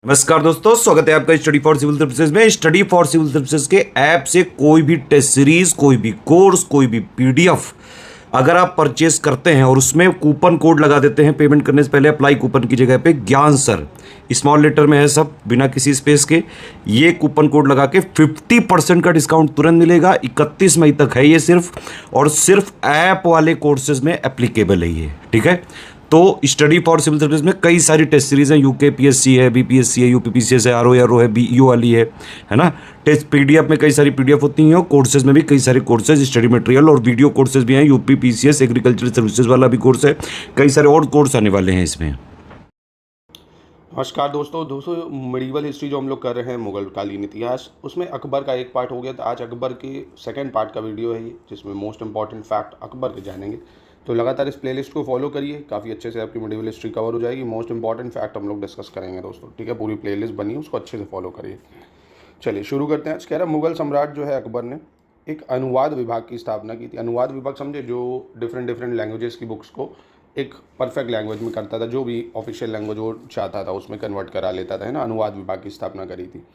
नमस्कार दोस्तों, स्वागत है आपका स्टडी फॉर सिविल सर्विसेज में। स्टडी फॉर सिविल सर्विसेज के ऐप से कोई भी टेस्ट सीरीज, कोई भी कोर्स, कोई भी पीडीएफ अगर आप परचेस करते हैं और उसमें कूपन कोड लगा देते हैं पेमेंट करने से पहले, अप्लाई कूपन की जगह पे ज्ञान सर स्मॉल लेटर में है, सब बिना किसी स्पेस के, ये कूपन कोड लगा के 50% का डिस्काउंट तुरंत मिलेगा। 31 मई तक है ये और सिर्फ ऐप वाले कोर्सेज में एप्लीकेबल है ये, ठीक है। तो स्टडी फॉर सिविल सर्विस में कई सारी टेस्ट सीरीज हैं, यूके पीएससी है, बीपीएससी है, यूपीपीसीएस है, आरओ है, बीईओ वाली है ना। टेस्ट पीडीएफ में कई सारी पीडीएफ होती हैं और कोर्सेज में भी कई सारे कोर्सेज, स्टडी मटेरियल और वीडियो कोर्सेज भी हैं। यूपीपीसीएस एग्रीकल्चर सर्विसेज वाला भी कोर्स है, कई सारे और कोर्स आने वाले हैं इसमें। नमस्कार दोस्तों मेडिवल हिस्ट्री जो हम लोग कर रहे हैं, मुगल कालीन इतिहास, उसमें अकबर का एक पार्ट हो गया। तो आज अकबर के सेकंड पार्ट का वीडियो है ये, जिसमें मोस्ट इंपॉर्टेंट फैक्ट अकबर के जानेंगे। तो लगातार इस प्लेलिस्ट को फॉलो करिए, काफ़ी अच्छे से आपकी मेडिवल हिस्ट्री कवर हो जाएगी। मोस्ट इंपॉर्टेंट फैक्ट हम लोग डिस्कस करेंगे दोस्तों, ठीक है। पूरी प्लेलिस्ट बनी है, उसको अच्छे से फॉलो करिए। चलिए शुरू करते हैं। आज कह रहा मुगल सम्राट जो है अकबर ने एक अनुवाद विभाग की स्थापना की थी। अनुवाद विभाग समझे, जो डिफरेंट लैंग्वेजेस की बुक्स को एक परफेक्ट लैंग्वेज में करता था, जो भी ऑफिशियल लैंग्वेज वो चाहता था उसमें कन्वर्ट करा लेता था, है ना। अनुवाद विभाग की स्थापना करी थी।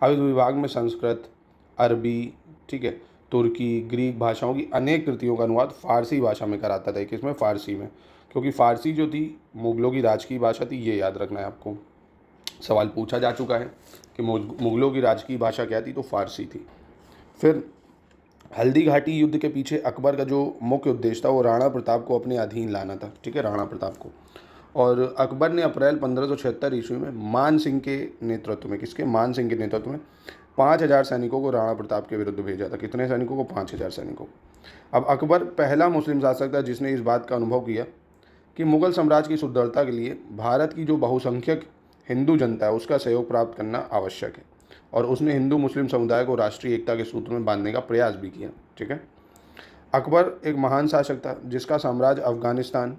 अब इस विभाग में संस्कृत, अरबी, ठीक है, तुर्की, ग्रीक भाषाओं की अनेक कृतियों का अनुवाद फारसी भाषा में कराता था। किसमें? फारसी में, क्योंकि फारसी जो थी मुगलों की राजकीय भाषा थी। ये याद रखना है आपको, सवाल पूछा जा चुका है कि मुगलों की राजकीय भाषा क्या थी, तो फारसी थी। फिर हल्दी घाटी युद्ध के पीछे अकबर का जो मुख्य उद्देश्य था वो राणा प्रताप को अपने अधीन लाना था, ठीक है, राणा प्रताप को। और अकबर ने अप्रैल 1576 ईस्वी में मान सिंह के नेतृत्व में, किसके? मान सिंह के नेतृत्व में 5000 सैनिकों को राणा प्रताप के विरुद्ध भेजा था। कितने सैनिकों को? 5000 सैनिकों। अब अकबर पहला मुस्लिम शासक था जिसने इस बात का अनुभव किया कि मुगल साम्राज्य की सुदृढ़ता के लिए भारत की जो बहुसंख्यक हिंदू जनता है उसका सहयोग प्राप्त करना आवश्यक है। और उसने हिंदू मुस्लिम समुदाय को राष्ट्रीय एकता के सूत्र में बांधने का प्रयास भी किया, ठीक है। अकबर एक महान शासक था जिसका साम्राज्य अफगानिस्तान,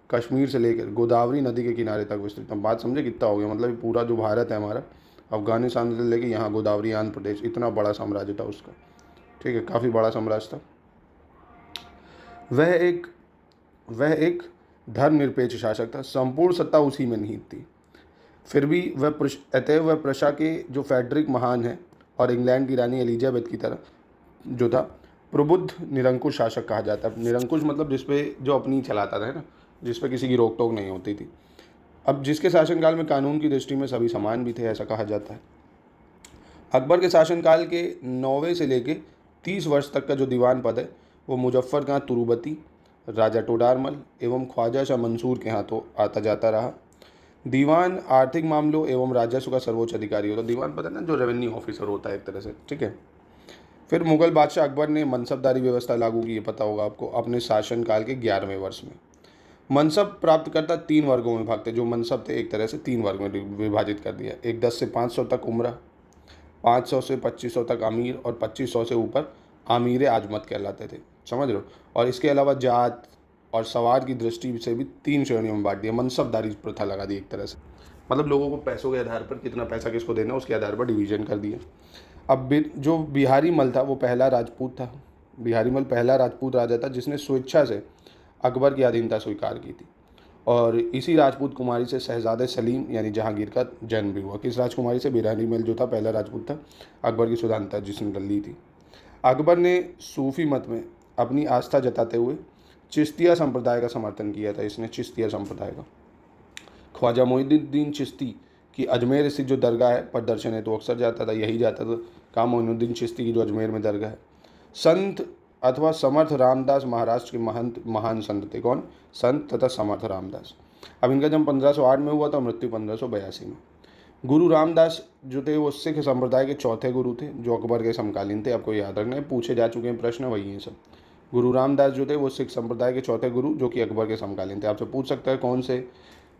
कश्मीर से लेकर गोदावरी नदी के किनारे तक विस्तृत था। बात समझे कितना हो गया? मतलब पूरा जो भारत है हमारा, अफगानिस्तान से लेकर यहाँ गोदावरी, आंध्र प्रदेश, इतना बड़ा साम्राज्य था उसका, ठीक है, काफ़ी बड़ा साम्राज्य था। वह एक धर्मनिरपेक्ष शासक था, संपूर्ण सत्ता उसी में निहित थी। फिर भी वह प्रशा के जो फेडरिक महान है और इंग्लैंड की रानी एलिजाबेथ की तरह जो था प्रबुद्ध निरंकुश शासक कहा जाता है। निरंकुश मतलब जिसपे जो अपनी चलाता था, है ना, जिसपे किसी की रोक टोक नहीं होती थी। अब जिसके शासनकाल में कानून की दृष्टि में सभी समान भी थे, ऐसा कहा जाता है। अकबर के शासनकाल के 9वें से लेके 30 वर्ष तक का जो दीवान पद है वो मुजफ्फर खां तुरुबती, राजा टोडारमल एवं ख्वाजा शाह मंसूर के हाथों आता जाता रहा। दीवान आर्थिक मामलों एवं राजस्व का सर्वोच्च अधिकारी होता है। दीवान पता है ना, जो रेवेन्यू ऑफिसर होता है एक तरह से, ठीक है। फिर मुगल बादशाह अकबर ने मनसबदारी व्यवस्था लागू की, पता होगा आपको, अपने शासनकाल के 11वें वर्ष में। मनसब प्राप्तकर्ता 3 वर्गों में भागते। जो मनसब थे एक तरह से 3 वर्ग में विभाजित कर दिया। एक 10 से 500 तक उमरा, 500 से 2500 तक अमीर और 2500 से ऊपर आमीर आजमत कहलाते थे, समझ लो। और इसके अलावा जात और सवार की दृष्टि से भी 3 श्रेणियों में बांट दिया। मनसबदारी प्रथा लगा दी एक तरह से, मतलब लोगों को पैसों के आधार पर, कितना पैसा किसको देना उसके आधार पर डिवीजन कर दिया। अब जो बिहारी मल था वो पहला राजपूत था। बिहारी मल पहला राजपूत राजा था जिसने स्वेच्छा से अकबर की अधीनता स्वीकार की थी। और इसी राजपूत कुमारी से शहजादे सलीम यानी जहांगीर का जन्म भी हुआ। किस राजकुमारी से? बिहारी मल जो था पहला राजपूत था, अकबर की सुधानता जिसने कर ली थी। अकबर ने सूफी मत में अपनी आस्था जताते हुए चिश्तिया संप्रदाय का समर्थन किया था। इसने चिश्तिया संप्रदाय का। ख्वाजा मोइनुद्दीन चिश्ती की अजमेर स्थित जो दरगाह है पर दर्शन है तो अक्सर जाता था, यही जाता था। कहाँ? मोइनुद्दीन चिश्ती की जो अजमेर में दरगाह है। संत अथवा समर्थ रामदास महाराष्ट्र के महंत महान संत थे। कौन? संत तथा समर्थ रामदास। अब इनका जन्म 1508 में हुआ था, मृत्यु 1582 में। गुरु रामदास जो थे वो सिख संप्रदाय के चौथे गुरु थे जो अकबर के समकालीन थे। आपको याद रखना है, पूछे जा चुके हैं प्रश्न, वही हैं सब। गुरु रामदास जो थे वो सिख संप्रदाय के चौथे गुरु जो कि अकबर के समकालीन थे। आपसे पूछ सकता है कौन से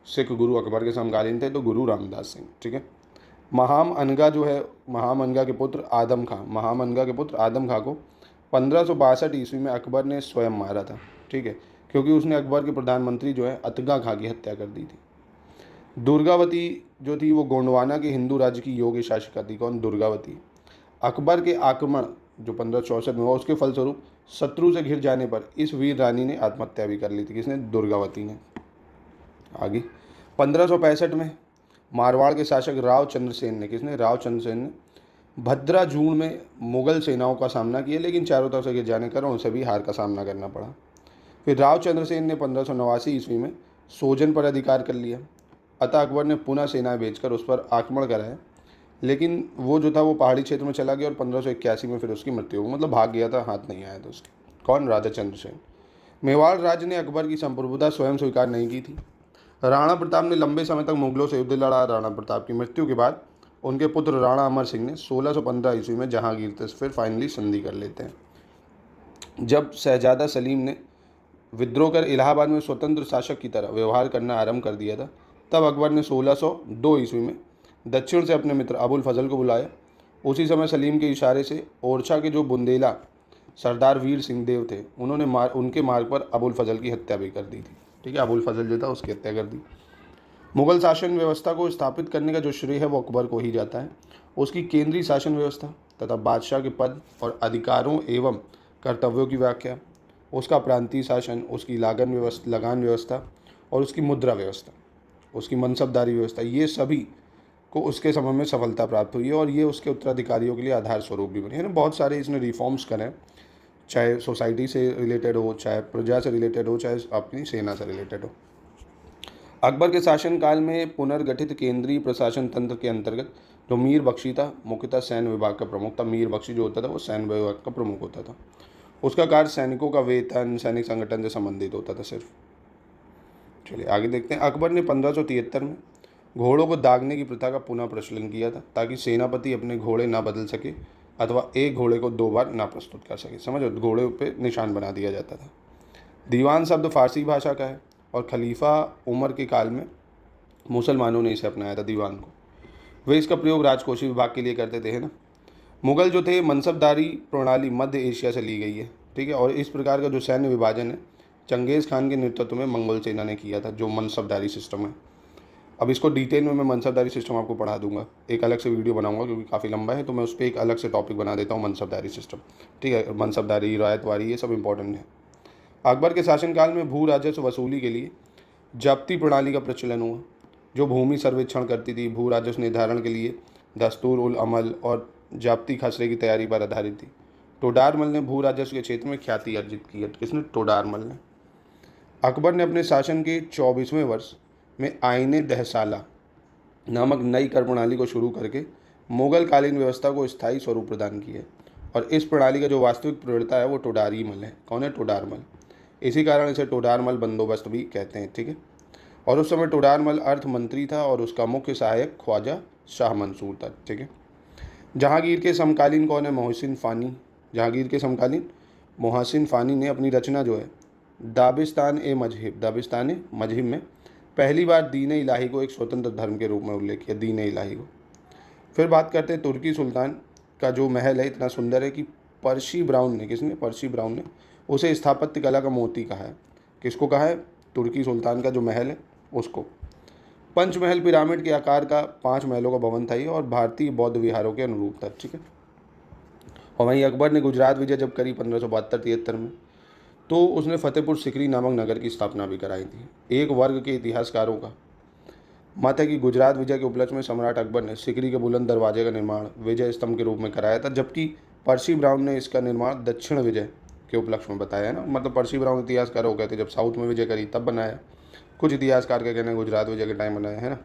सिख गुरु अकबर के समकालीन थे, तो गुरु रामदास सिंह, ठीक है। महाम अनगा जो है, महाम अनगा के पुत्र आदम खां, महाम अनगा के पुत्र आदम खां को 1562 ईस्वी में अकबर ने स्वयं मारा था, ठीक है, क्योंकि उसने अकबर के प्रधानमंत्री जो है अतगा खां की हत्या कर दी थी। दुर्गावती जो थी वो गोंडवाना के हिंदू राज्य की योग्य शासिका थी। कौन? दुर्गावती। अकबर के आक्रमण जो 1564 में हुआ उसके फलस्वरूप शत्रु से घिर जाने पर इस वीर रानी ने आत्महत्या भी कर ली थी। किसने? दुर्गावती ने। आगे 1565 में मारवाड़ के शासक राव चंद्रसेन ने, किसने, राव चंद्रसेन ने भद्रा जून में मुगल सेनाओं का सामना किया, लेकिन चारों तरफ से घिर जाने के कारण उसे भी हार का सामना करना पड़ा। फिर राव चंद्रसेन ने 1589 ईस्वी में सोजन पर अधिकार कर लिया। अतः अकबर ने पुनः सेनाएं भेजकर उस पर आक्रमण कराया, लेकिन वो जो था वो पहाड़ी क्षेत्र में चला गया और 1581 में फिर उसकी मृत्यु हो गई, मतलब भाग गया था, हाथ नहीं आया था उसके। कौन, राजा चंद्रसेन। मेवाड़ राज्य ने अकबर की संप्रभुता स्वयं स्वीकार नहीं की थी। राणा प्रताप ने लंबे समय तक मुगलों से युद्ध लड़ा। राणा प्रताप की मृत्यु के बाद उनके पुत्र राणा अमर सिंह ने 1615 ईस्वी में जहांगीर से फिर फाइनली संधि कर लेते हैं। जब शहजादा सलीम ने विद्रोह कर इलाहाबाद में स्वतंत्र शासक की तरह व्यवहार करना आरंभ कर दिया था, तब अकबर ने 1602 ईस्वी में दक्षिण से अपने मित्र अबुल फजल को बुलाया। उसी समय सलीम के इशारे से ओरछा के जो बुंदेला सरदार वीर सिंह देव थे, उन्होंने उनके मार्ग पर अबुल फजल की हत्या भी कर दी थी। ठीक है, अबुल फजल जो था उसकी हत्या कर दी। मुगल शासन व्यवस्था को स्थापित करने का जो श्रेय है वो अकबर को ही जाता है। उसकी केंद्रीय शासन व्यवस्था तथा बादशाह के पद और अधिकारों एवं कर्तव्यों की व्याख्या, उसका प्रांतीय शासन, उसकी लगान व्यवस्था और उसकी मुद्रा व्यवस्था, उसकी मनसबदारी व्यवस्था, ये सभी को उसके समय में सफलता प्राप्त हुई है और ये उसके उत्तराधिकारियों के लिए आधार स्वरूप भी बने हैं। बहुत सारे इसने रिफॉर्म्स करें, चाहे सोसाइटी से रिलेटेड हो, चाहे प्रजा से रिलेटेड हो, चाहे अपनी सेना से रिलेटेड हो। अकबर के शासनकाल में पुनर्गठित केंद्रीय प्रशासन तंत्र के अंतर्गत जो मीर बख्शी था, मुख्यतः सैन्य विभाग का प्रमुख था। मीर बख्शी जो होता था वो सैन्य विभाग का प्रमुख होता था। उसका कार्य सैनिकों का वेतन, सैनिक संगठन से संबंधित होता था सिर्फ। चलिए आगे देखते हैं। अकबर ने 1573 में घोड़ों को दागने की प्रथा का पुनः प्रचलन किया था, ताकि सेनापति अपने घोड़े ना बदल सके अथवा एक घोड़े को 2 बार ना प्रस्तुत कर सके। समझो, घोड़े पे निशान बना दिया जाता था। दीवान शब्द फारसी भाषा का है और खलीफा उमर के काल में मुसलमानों ने इसे अपनाया था, दीवान को। वे इसका प्रयोग राजकोषीय विभाग के लिए करते थे, है ना। मुगल जो थे मनसबदारी प्रणाली मध्य एशिया से ली गई है, ठीक है। और इस प्रकार का जो सैन्य विभाजन है चंगेज़ खान के नेतृत्व में मंगोल सेना ने किया था, जो मनसबदारी सिस्टम है। अब इसको डिटेल में मैं मनसबदारी सिस्टम आपको पढ़ा दूंगा, एक अलग से वीडियो बनाऊंगा क्योंकि काफ़ी लंबा है, तो मैं उस पर एक अलग से टॉपिक बना देता हूँ, मनसबदारी सिस्टम। ठीक है, मनसबदारी, रायतवारी, ये सब इंपॉर्टेंट है। अकबर के शासनकाल में भू राजस्व वसूली के लिए जब्ती प्रणाली का प्रचलन हुआ, जो भूमि सर्वेक्षण करती थी, भू राजस्व निर्धारण के लिए दस्तूर उल अमल और जब्ती खसरे की तैयारी पर आधारित थी। टोडारमल ने भू राजस्व के क्षेत्र में ख्याति अर्जित की है। किसने? टोडारमल ने। अकबर ने अपने शासन के 24वें वर्ष में आईने दहसाला नामक नई कर प्रणाली को शुरू करके मुगल कालीन व्यवस्था को स्थायी स्वरूप प्रदान किया है। और इस प्रणाली का जो वास्तविक प्रणेता है वो टोडारीमल है। कौन है? टोडारमल। इसी कारण इसे टोडारमल बंदोबस्त भी कहते हैं, ठीक है। और उस समय टोडारमल अर्थ मंत्री था और उसका मुख्य सहायक ख्वाजा शाह मंसूर था, ठीक है। जहांगीर के समकालीन कौन है? मोहसिन फ़ानी। जहांगीर के समकालीन मोहसिन फ़ानी ने अपनी रचना जो है दाबिस्तान ए मजहिब में पहली बार दीन इलाही को एक स्वतंत्र धर्म के रूप में उल्लेख किया, दीन इलाही को। फिर बात करते हैं तुर्की सुल्तान का जो महल है, इतना सुंदर है कि पर्सी ब्राउन ने, किसने? पर्सी ब्राउन ने उसे स्थापत्य कला का मोती कहा है। किसको कहा है? तुर्की सुल्तान का जो महल है उसको। पंचमहल पिरामिड के आकार का 5 महलों का भवन था ये और भारतीय बौद्ध विहारों के अनुरूप था, ठीक है। और वहीं अकबर ने गुजरात विजय जब करी 1572-73 में, तो उसने फतेहपुर सिकरी नामक नगर की स्थापना भी कराई थी। एक वर्ग के इतिहासकारों का मत है कि गुजरात विजय के उपलक्ष्य में सम्राट अकबर ने सिकरी के बुलंद दरवाजे का निर्माण विजय स्तंभ के रूप में कराया था, जबकि पर्सी ब्राउन ने इसका निर्माण दक्षिण विजय के उपलक्ष्य में बताया है ना। मतलब पर्सी ब्राउन इतिहासकार हो गए थे, जब साउथ में विजय करी तब बनाया। कुछ इतिहासकार का कहना है गुजरात विजय के टाइम बनाया है ना।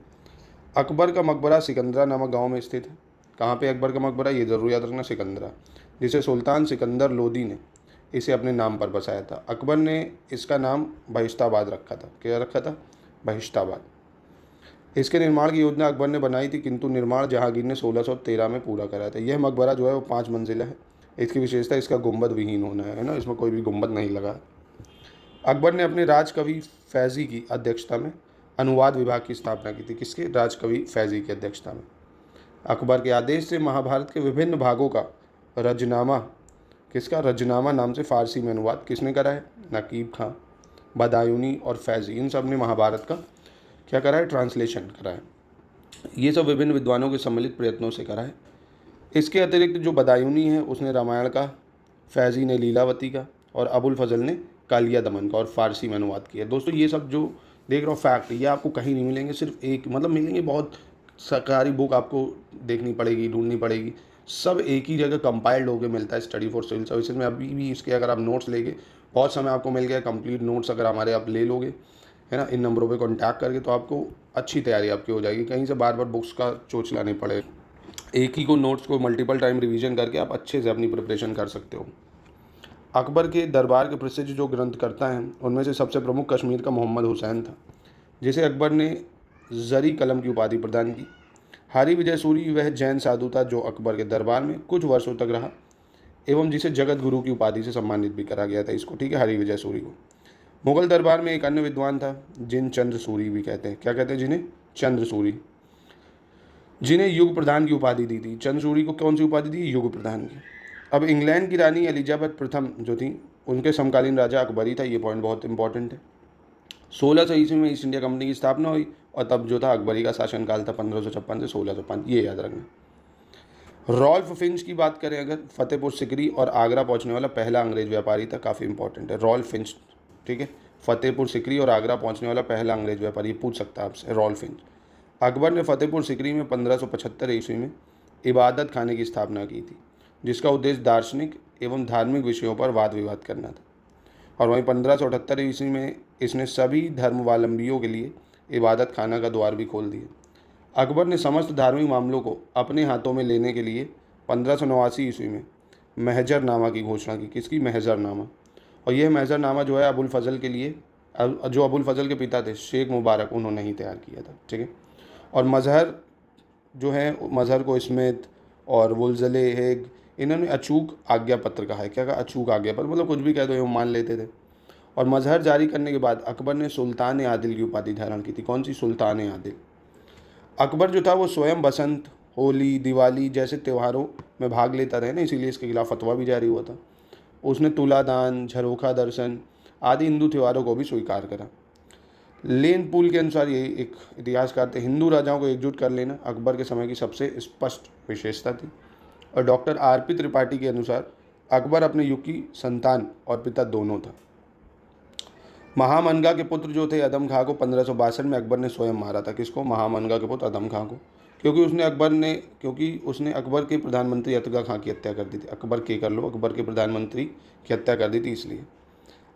अकबर का मकबरा सिकंदरा नामक गाँव में स्थित है। कहाँ पे अकबर का मकबरा? ये ज़रूर याद रखना, सिकंदरा, जिसे सुल्तान सिकंदर लोदी ने इसे अपने नाम पर बसाया था। अकबर ने इसका नाम बहिश्ताबाद रखा था। क्या रखा था? बहिश्ताबाद। इसके निर्माण की योजना अकबर ने बनाई थी, किंतु निर्माण जहांगीर ने 1613 में पूरा कराया था। यह मकबरा जो है वो 5 मंजिला है। इसकी विशेषता इसका गुंबद विहीन होना है ना, इसमें कोई भी गुंबद नहीं लगा। अकबर ने अपने राजकवि फैज़ी की अध्यक्षता में अनुवाद विभाग की स्थापना की थी। किसके? राजकवि फैज़ी की अध्यक्षता में। अकबर के आदेश से महाभारत के विभिन्न भागों का रजनामा, किसका? रजनामा नाम से फारसी में अनुवाद किसने करा है? नकीब खां, बदायूनी और फैज़ी, इन सब ने महाभारत का क्या करा है? ट्रांसलेशन करा है। ये सब विभिन्न विद्वानों के सम्मिलित प्रयत्नों से करा है। इसके अतिरिक्त जो बदायूनी है उसने रामायण का, फैज़ी ने लीलावती का और अबुल फजल ने कालिया दमन का और फारसी में अनुवाद किया। दोस्तों ये सब जो देख रहे हो फैक्ट, ये आपको कहीं नहीं मिलेंगे, सिर्फ एक मतलब मिलेंगे बहुत सरकारी बुक आपको देखनी पड़ेगी, ढूंढनी पड़ेगी, सब एक ही जगह कंपाइल्ड होकर मिलता है स्टडी फॉर सिविल सर्विसेज में। अभी भी इसके अगर आप नोट्स लेके, बहुत समय आपको मिल गया, कंप्लीट नोट्स अगर हमारे आप ले लोगे, है ना, इन नंबरों पे कांटेक्ट करके, तो आपको अच्छी तैयारी आपकी हो जाएगी, कहीं से बार बार बुक्स का चोचला नहीं पड़ेगा। एक ही को नोट्स को मल्टीपल टाइम रिवीजन करके आप अच्छे से अपनी प्रिपरेशन कर सकते हो। अकबर के दरबार के प्रसिद्ध जो ग्रंथकर्ता हैं उनमें से सबसे प्रमुख कश्मीर का मोहम्मद हुसैन था, जिसे अकबर ने जरी कलम की उपाधि प्रदान की। हरि विजय सूरी वह जैन साधु था जो अकबर के दरबार में कुछ वर्षों तक रहा एवं जिसे जगत गुरु की उपाधि से सम्मानित भी करा गया था इसको, ठीक है, हरि विजय सूरी को। मुगल दरबार में एक अन्य विद्वान था जिन चंद्र सूरी भी कहते हैं, क्या कहते हैं जिन्हें? चंद्र सूरी, जिन्हें युग प्रधान की उपाधि दी थी। चंद्र सूरी को कौन सी उपाधि दी? युग प्रधान की। अब इंग्लैंड की रानी एलिजाबेथ प्रथम जो थी, उनके समकालीन राजा अकबरी था, ये पॉइंट बहुत इंपॉर्टेंट है। 1600 ईस्वी में ईस्ट इंडिया कंपनी की स्थापना हुई और तब जो था अकबरी का शासनकाल था 1556 से 1605, ये याद रखना। रॉल्फ फिंच की बात करें अगर, फतेहपुर सिकरी और आगरा पहुंचने वाला पहला अंग्रेज व्यापारी था, काफ़ी इंपॉर्टेंट है रॉल्फ फिंच, ठीक है, फतेहपुर सिकरी और आगरा पहुंचने वाला पहला अंग्रेज व्यापारी, पूछ सकता है आपसे रॉल्फ फिंच। अकबर ने फतेहपुर सिकरी में 1575 ईस्वी में इबादत खाने की स्थापना की थी, जिसका उद्देश्य दार्शनिक एवं धार्मिक विषयों पर वाद विवाद करना था। और वहीं 1578 ईस्वी में इसने सभी धर्मावलंबियों के लिए इबादत खाना का द्वार भी खोल दिया। अकबर ने समस्त धार्मिक मामलों को अपने हाथों में लेने के लिए 1589 ईस्वी में महजरनामा की घोषणा की। किसकी? महजरनामा। और यह महजरनामा जो है अबुल फजल के लिए, जो अबुल फजल के पिता थे शेख मुबारक, उन्होंने ही तैयार किया था, ठीक है। और मजहर जो है, मजहर को स्मिथ और वुल्जले हेग, इन्होंने अचूक आज्ञा पत्र कहा है। क्या कहा? अचूक आज्ञा पत्र, मतलब कुछ भी कह दो ये मान लेते थे। और मजहर जारी करने के बाद अकबर ने सुल्तान आदिल की उपाधि धारण की थी। कौन सी? सुल्तान आदिल। अकबर जो था वो स्वयं बसंत, होली, दिवाली जैसे त्योहारों में भाग लेता था ना, इसीलिए इसके खिलाफ फतवा भी जारी हुआ था। उसने तुलादान, झरोखा दर्शन आदि हिंदू त्योहारों को भी स्वीकार करा। लेन पुल के अनुसार, ये एक इतिहासकार थे, हिंदू राजाओं को एकजुट कर लेना अकबर के समय की सबसे स्पष्ट विशेषता थी। और डॉक्टर आर.पी. त्रिपाठी के अनुसार अकबर अपने युग की संतान और पिता दोनों था। महामनगा के पुत्र जो थे अदम खां को 1562 में अकबर ने स्वयं मारा था। किसको? महामनगा के पुत्र अदम खां को, क्योंकि उसने अकबर के प्रधानमंत्री अतगा खां की हत्या कर दी थी। अकबर के प्रधानमंत्री की हत्या कर दी थी इसलिए।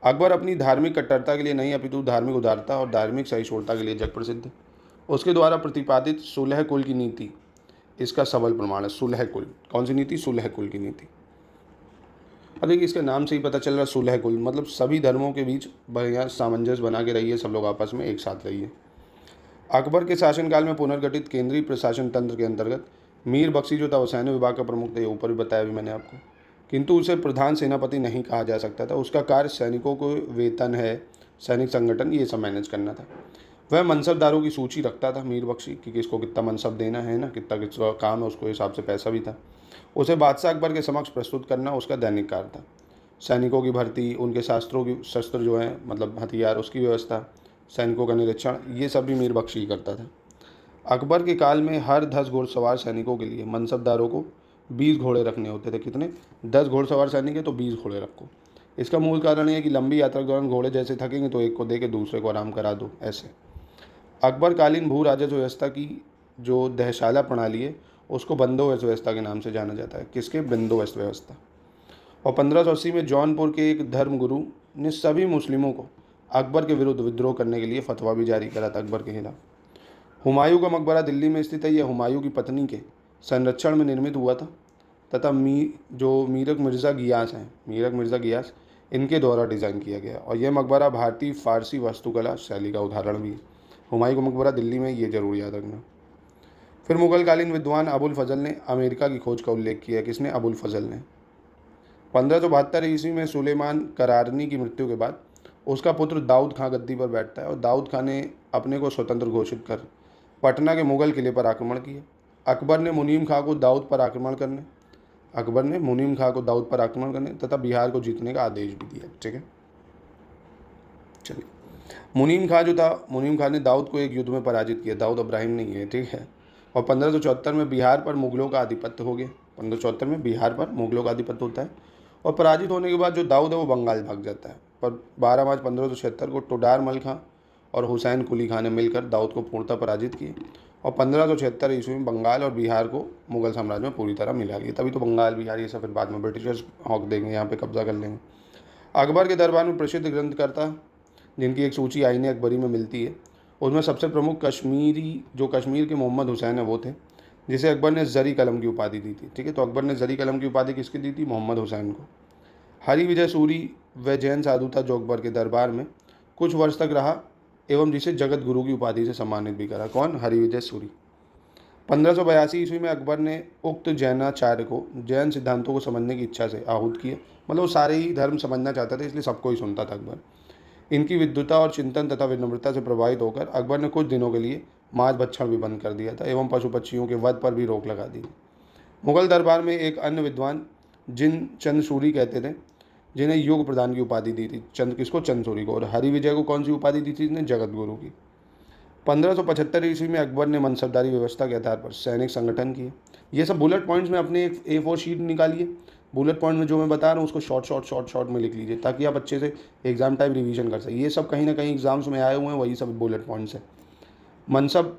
अकबर अपनी धार्मिक कट्टरता के लिए नहीं अपितु धार्मिक उदारता और धार्मिक सहिष्णुता के लिए जग प्रसिद्ध है। उसके द्वारा प्रतिपादित सुलह कुल की नीति इसका सबल प्रमाण है। सुलह कुल, कौन सी नीति? सुलह कुल की नीति। अब देखिए इसके नाम से ही पता चल रहा है सुलह कुल, मतलब सभी धर्मों के बीच बढ़िया सामंजस्य बना के रहिए, सब लोग आपस में एक साथ रहिए। अकबर के शासनकाल में पुनर्गठित केंद्रीय प्रशासन तंत्र के अंतर्गत मीर बख्शी जो था वो सैन्य विभाग का प्रमुख था, ये ऊपर भी बताया भी मैंने आपको, किंतु उसे प्रधान सेनापति नहीं कहा जा सकता था। उसका कार्य सैनिकों को वेतन है, सैनिक संगठन, ये सब मैनेज करना था। वह मनसबदारों की सूची रखता था मीर बख्शी कि किसको कितना मनसब देना है ना, कितना किसका काम है, उसको हिसाब से पैसा भी था। उसे बादशाह अकबर के समक्ष प्रस्तुत करना उसका दैनिक कार्य था। सैनिकों की भर्ती, उनके शस्त्र जो हैं मतलब हथियार, उसकी व्यवस्था, सैनिकों का निरीक्षण, ये सब भी मीर बख्शी ही करता था। अकबर के काल में हर 10 घुड़सवार सैनिकों के लिए मनसबदारों को 20 घोड़े रखने होते थे। कितने? 10 घोड़सवार सैनिक है तो 20 घोड़े रखो। इसका मूल कारण यह है कि लंबी यात्रा के दौरान घोड़े जैसे थकेंगे तो एक को दे के दूसरे को आराम करा दो, ऐसे। अकबरकालीन भू राजस्व व्यवस्था की जो दहशाला प्रणाली है उसको बंदोबस्त व्यवस्था के नाम से जाना जाता है। किसके? बंदोबस्त व्यवस्था। और 1580 में जौनपुर के एक धर्मगुरु ने सभी मुस्लिमों को अकबर के विरुद्ध विद्रोह करने के लिए फतवा भी जारी करा था अकबर के खिलाफ। हुमायूं का मकबरा दिल्ली में स्थित है। यह हुमायूं की पत्नी के संरक्षण में निर्मित हुआ था तथा मीरक मिर्ज़ा गियास इनके द्वारा डिज़ाइन किया गया। और यह मकबरा भारतीय फारसी वास्तुकला शैली का उदाहरण भी है। हुमायूं का मकबरा दिल्ली में, ये जरूर याद रखना। फिर मुगलकालीन विद्वान अबुल फजल ने अमेरिका की खोज का उल्लेख किया। किसने? अबुल फजल ने। 1572 ईस्वी में सुलेमान करारनी की मृत्यु के बाद उसका पुत्र दाऊद खां गद्दी पर बैठता है और दाऊद खां ने अपने को स्वतंत्र घोषित कर पटना के मुगल किले पर आक्रमण किया। अकबर ने मुनीम खां को दाऊद पर आक्रमण करने तथा बिहार को जीतने का आदेश भी दिया, ठीक है। चलिए, मुनीम खां ने दाऊद को एक युद्ध में पराजित किया। दाऊद इब्राहिम नहीं है, ठीक है। और 1574 में बिहार पर मुगलों का आधिपत्य हो गया। 1574 में बिहार पर मुगलों का आधिपत्य होता है और पराजित होने के बाद जो दाऊद है वो बंगाल भाग जाता है। पर 12 मार्च 1576 को टोडार मल खां और हुसैन कुली खां ने मिलकर दाऊद को पूर्णतः पराजित किए और 1576 ईस्वी में बंगाल और बिहार को मुगल साम्राज्य में पूरी तरह मिला लिया। तभी तो बंगाल बिहार ये सब फिर बाद में ब्रिटिशर्स हॉक देंगे, यहाँ पे कब्जा कर लेंगे। अकबर के दरबार में प्रसिद्ध ग्रंथकर्ता जिनकी एक सूची आईने अकबरी में मिलती है, उसमें सबसे प्रमुख कश्मीर के मोहम्मद हुसैन है वो थे, जिसे अकबर ने ज़री कलम की उपाधि दी थी। ठीक है, तो अकबर ने ज़री कलम की उपाधि किसकी दी थी? मोहम्मद हुसैन को। हरि विजय सूरी वह जैन साधु था जो अकबर के दरबार में कुछ वर्ष तक रहा एवं जिसे जगत गुरु की उपाधि से सम्मानित भी करा। कौन? हरि विजय सूरी। 1582 ईस्वी में अकबर ने उक्त जैनाचार्य को जैन सिद्धांतों को समझने की इच्छा से आहूत किया। मतलब वो सारे ही धर्म समझना चाहता था, इसलिए सबको ही सुनता था अकबर। इनकी विद्वता और चिंतन तथा विनम्रता से प्रभावित होकर अकबर ने कुछ दिनों के लिए मांस भक्षण भी बंद कर दिया था एवं पशु पक्षियों के वध पर भी रोक लगा दी। मुगल दरबार में एक अन्य विद्वान जिन चंद्रसूरी कहते थे, जिन्हें युग प्रदान की उपाधि दी थी। किसको? चंद्रसूरी को। और हरि विजय को कौन सी उपाधि दी थी? इसने जगत गुरु की। 1575 ईस्वी में अकबर ने मनसबदारी व्यवस्था के आधार पर सैनिक संगठन किए। ये सब बुलेट पॉइंट्स में अपने एक A4 शीट निकालिए, बुलेट पॉइंट में जो मैं बता रहा हूँ उसको शॉर्ट में लिख लीजिए, ताकि आप अच्छे से एग्जाम टाइम रिवीजन कर सकें। ये सब कहीं ना कहीं एग्जाम्स में आए हुए हैं, वही सब बुलेट पॉइंट्स हैं। मनसब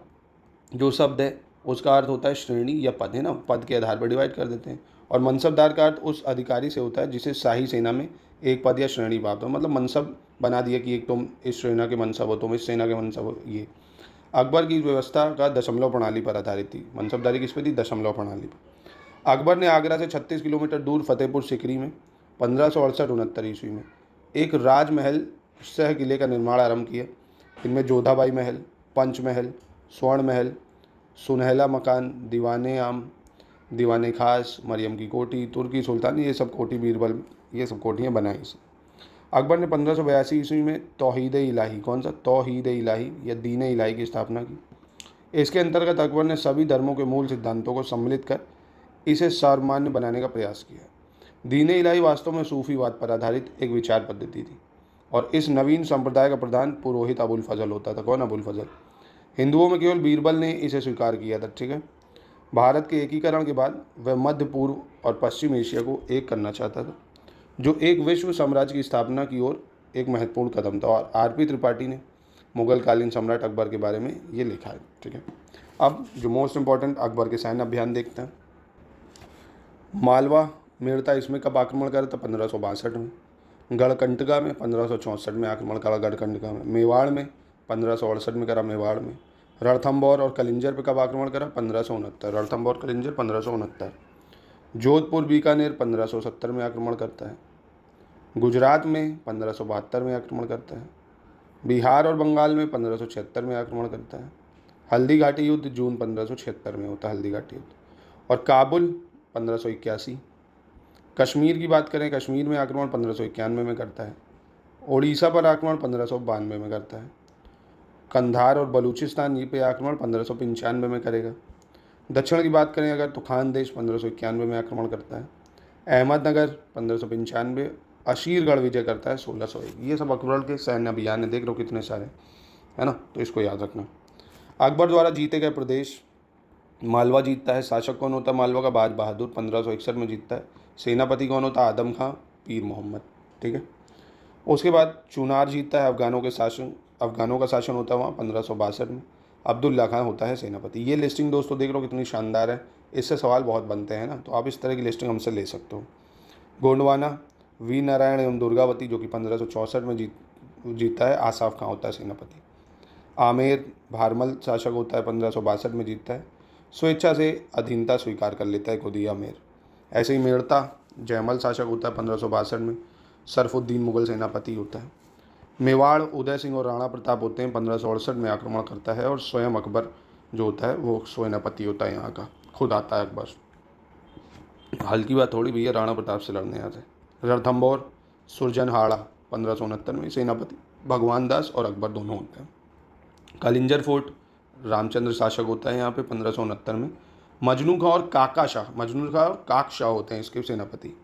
जो शब्द है उसका अर्थ होता है श्रेणी या पद, है ना, पद के आधार पर डिवाइड कर देते हैं। और मनसबदार का अर्थ उस अधिकारी से होता है जिसे शाही सेना में एक पद या श्रेणी प्राप्त हो। मतलब मनसब बना दिया कि एक तुम इस सेना के मनसब हो, तुम इस सेना के मनसब हो। ये अकबर की व्यवस्था का दशमलव प्रणाली पर आधारित थी। मनसबदारी किस पे थी? दशमलव प्रणाली पर। अकबर ने आगरा से 36 किलोमीटर दूर फतेहपुर सिकरी में 1568-69 ईस्वी में एक राजमहल सह किले का निर्माण आरंभ किया। इनमें जोधाबाई महल, पंच महल, स्वर्ण महल, सुनहला मकान, दीवाने आम, दीवाने खास, मरियम की कोठी, तुर्की सुल्तान, ये सब कोठी, बीरबल, ये सब कोठियाँ बनाई इसे। अकबर ने 1582 ईस्वी में तौहीद इलाही, कौन सा? तौहीद इलाही या दीन इलाही की स्थापना की। इसके अंतर्गत अकबर ने सभी धर्मों के मूल सिद्धांतों को सम्मिलित कर इसे सर्वमान्य बनाने का प्रयास किया। दीन इलाही वास्तव में सूफीवाद पर आधारित एक विचार पद्धति थी और इस नवीन संप्रदाय का प्रधान पुरोहित अबुल फजल होता था। कौन? अबुल फजल। हिंदुओं में केवल बीरबल ने इसे स्वीकार किया था। ठीक है, भारत के एकीकरण के बाद वह मध्य पूर्व और पश्चिम एशिया को एक करना चाहता था, जो एक विश्व साम्राज्य की स्थापना की ओर एक महत्वपूर्ण कदम था। और RP त्रिपाठी ने मुगलकालीन सम्राट अकबर के बारे में ये लिखा है। ठीक है, अब जो मोस्ट इंपॉर्टेंट अकबर के सैन्य अभियान देखते हैं। मालवा मेड़ता इसमें कब आक्रमण करा था? 1562 में। गढ़कंटका में 1564 में आक्रमण करा, गढ़कंटका में। मेवाड़ में 1568 में करा, मेवाड़ में। रणथंभौर और कलिंजर पे कब आक्रमण करा? 1569। रणथंभौर कलिंजर 1569। जोधपुर बीकानेर 1570 में आक्रमण करता है। गुजरात में 1572 में आक्रमण करता है। बिहार और बंगाल में 1576 में आक्रमण करता है। हल्दी घाटी युद्ध जून 1576 में होता है, हल्दी घाटी युद्ध। और काबुल 1581। कश्मीर की बात करें, कश्मीर में आक्रमण 1591 में करता है। उड़ीसा पर आक्रमण 1592 में करता है। कंधार और बलूचिस्तान ये पे आक्रमण 1595 में करेगा। दक्षिण की बात करें अगर तो खानदेश 1591 में आक्रमण करता है। अहमदनगर 1595, अशीरगढ़ विजय करता है 1601। ये सब अकबर के सैन्य अभियान है, देख रहे हो कितने सारे, है ना, तो इसको याद रखना। अकबर द्वारा जीते गए प्रदेश, मालवा जीतता है। शासक कौन होता है मालवा का? बाज बहादुर, 1561 में जीतता है। सेनापति कौन होता है? आदम खां, पीर मोहम्मद। ठीक है, उसके बाद चुनार जीतता है। अफगानों का शासन होता है वहाँ 1562 में। अब्दुल्ला खां होता है सेनापति। ये लिस्टिंग दोस्तों देख लो कितनी शानदार है, इससे सवाल बहुत बनते हैं ना, तो आप इस तरह की लिस्टिंग हमसे ले सकते हो। गोंडवाना, वीर नारायण एवं दुर्गावती जो कि 1564 में जीतता है। आसाफ खां होता है सेनापति। आमेर भारमल शासक होता है, 1562 में जीतता है। स्वेच्छा से अधीनता स्वीकार कर लेता है खुद ही आमेर। ऐसे ही मेड़ता जयमल शासक होता है 1562 में। सरफुद्दीन मुगल सेनापति होता है। मेवाड़ उदय सिंह और राणा प्रताप होते हैं, 1568 में आक्रमण करता है। और स्वयं अकबर जो होता है वो सेनापति होता है यहाँ का, खुद आता है अकबर। हल्की बात थोड़ी भैया, राणा प्रताप से लड़ने आते हैं। रणथंभौर सुरजनहाड़ा 1569 में सेनापति भगवान दास और अकबर दोनों होते हैं। कलिंजर फोर्ट रामचंद्र शासक होता है यहाँ पे 1569 में। मजनू खां और काक शाह होते हैं इसके सेनापति।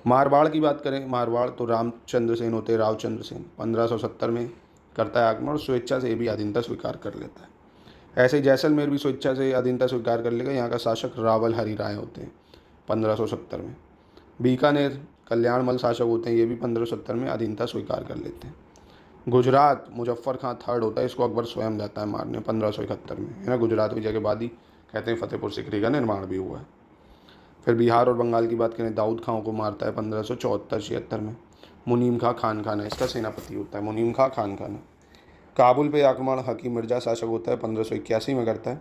मारवाड़ की बात करें, मारवाड़ तो रामचंद्र सेन होते हैं, रावचंद्र सेन 1570 में करता है आक्रमण और स्वेच्छा से भी अधीनता स्वीकार कर लेता है। ऐसे ही जैसलमेर भी स्वेच्छा से अधीनता स्वीकार कर लेगा। यहाँ का शासक रावल हरि राय होते हैं 1570 में। बीकानेर कल्याणमल शासक होते हैं, ये भी 1570 में अधीनता स्वीकार कर लेते हैं। गुजरात मुजफ्फर खां थर्ड होता है, इसको अकबर स्वयं जाता है मारने 1571 में, है ना। गुजरात विजय के बाद ही कहते हैं फतेहपुर सीकरी का निर्माण भी हुआ है। फिर बिहार और बंगाल की बात करें, दाऊद खां को मारता है 1574-76 में। मुनीम खां खान खान है इसका सेनापति होता है, मुनीम खां खान खान है। काबुल पे आक्रमण हकीम मिर्जा शासक होता है, 1581 में करता है।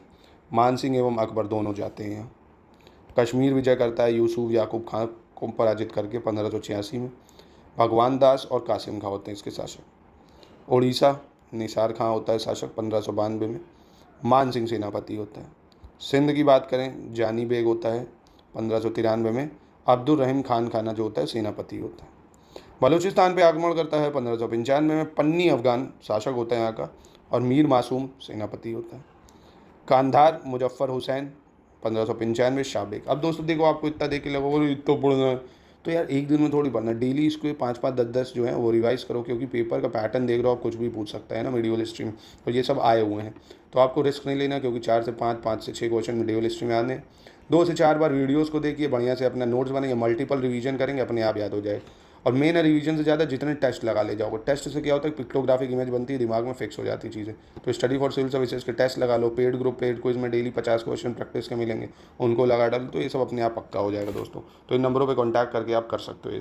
मान सिंह एवं अकबर दोनों जाते हैं यहाँ। कश्मीर विजय करता है यूसुफ याकूब खां को पराजित करके 1586 में। भगवान दास और कासिम खां होते हैं इसके शासक। उड़ीसा निसार खां होता है शासक 1592 में। मान सिंह सेनापति होता है। सिंध की बात करें, जानी बेग होता है 1593 में। अब्दुल रहीम खान खाना जो होता है सेनापति होता है। बलूचिस्तान पे आक्रमण करता है 1595 में। पन्नी अफगान शासक होता है यहाँ का, और मीर मासूम सेनापति होता है। कांधार मुजफ्फर हुसैन 1595 शाह। अब दोस्तों देखो, आपको इतना देख के लगोगे इतना पढ़ना है, तो यार एक दिन में थोड़ी पढ़ना, डेली इसको 5-5, 10-10 जो है वो रिवाइज करो, क्योंकि पेपर का पैटर्न देख रहे हो आप, कुछ भी पूछ सकता है ना मेडिवल हिस्ट्री में, और ये सब आए हुए हैं। तो आपको रिस्क नहीं लेना, क्योंकि 4 से 5, 5 से 6 क्वेश्चन मेडिवल हिस्ट्री में आने हैं। 2 से 4 बार वीडियोज़ को देखिए, बढ़िया से अपना नोट्स बनाइए, मल्टीपल रिवीजन करेंगे, अपने आप याद हो जाए। और मेन रिवीजन से ज़्यादा जितने टेस्ट लगा ले जाओगे, टेस्ट से क्या होता है, पिक्टोग्राफिक इमेज बनती है, दिमाग में फिक्स हो जाती चीज़ें। तो स्टडी फॉर सिविल सर्विसेज के टेस्ट लगा लो, पेड ग्रुप पेड क्विज में डेली 50 क्वेश्चन प्रैक्टिस के मिलेंगे, उनको लगा डालो, तो ये सब अपने आप पक्का हो जाएगा दोस्तों। तो इन नंबरों पे कांटेक्ट करके आप कर सकते हो ये